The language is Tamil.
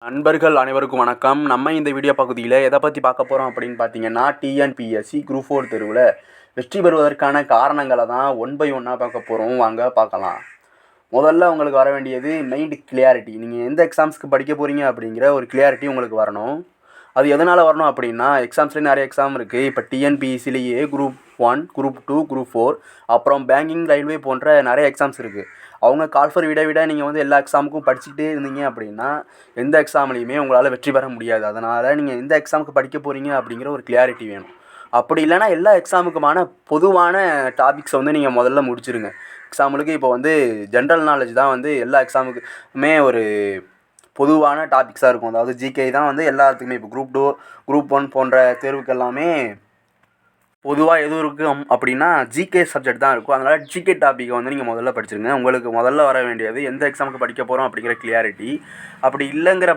நண்பர்கள் அனைவருக்கும் வணக்கம். நம்ம இந்த வீடியோ பகுதியில் எதை பற்றி பார்க்க போகிறோம் அப்படின்னு பார்த்தீங்கன்னா, டிஎன்பிஎஸ்சி குரூப் 4 தேர்வில் வெற்றி பெறுவதற்கான காரணங்களை தான் ஒன் பை ஒன்னாக பார்க்க போகிறோம். வாங்க பார்க்கலாம். முதல்ல உங்களுக்கு வர வேண்டியது மைண்ட் கிளியாரிட்டி. நீங்கள் எந்த எக்ஸாம்ஸ்க்கு படிக்க போகிறீங்க அப்படிங்கிற ஒரு கிளியாரிட்டி உங்களுக்கு வரணும். அது எதனால் வரணும் அப்படின்னா, எக்ஸாம்ஸ்லேயே நிறைய எக்ஸாம் இருக்குது. இப்போ டிஎன்பிஎஸ்சிலேயே குரூப் 1, குரூப் 2, குரூப் 4, அப்புறம் பேங்கிங், ரயில்வே போன்ற நிறைய எக்ஸாம்ஸ் இருக்குது. அவங்க கால்ஃபர் விட நீங்கள் எல்லா எக்ஸாமுக்கும் படிச்சுக்கிட்டே இருந்தீங்க அப்படின்னா எந்த எக்ஸாம்லேயுமே உங்களால் வெற்றி பெற முடியாது. அதனால் நீங்கள் எந்த எக்ஸாமுக்கு படிக்க போகிறீங்க அப்படிங்கிற ஒரு கிளியாரிட்டி வேணும். அப்படி இல்லைனா எல்லா எக்ஸாமுக்குமான பொதுவான டாபிக்ஸை நீங்கள் முதல்ல முடிச்சிருங்க. எக்ஸாம்பிளுக்கு இப்போ ஜென்ரல் நாலேஜ் தான் எல்லா எக்ஸாமுக்குமே ஒரு பொதுவான டாபிக்ஸாக இருக்கும். அதாவது ஜிகே தான் எல்லாத்துக்குமே. இப்போ குரூப் 2, குரூப் 1 போன்ற தேர்வுக்கு எல்லாமே பொதுவாக எதுவும் இருக்கும் அப்படின்னா ஜிகே சப்ஜெக்ட் தான் இருக்கும். அதனால் ஜிகே டாப்பிக்கை நீங்கள் முதல்ல படிச்சிருங்க. உங்களுக்கு முதல்ல வர வேண்டியது எந்த எக்ஸாமுக்கு படிக்க போகிறோம் அப்படிங்கிற கிளியாரிட்டி. அப்படி இல்லைங்கிற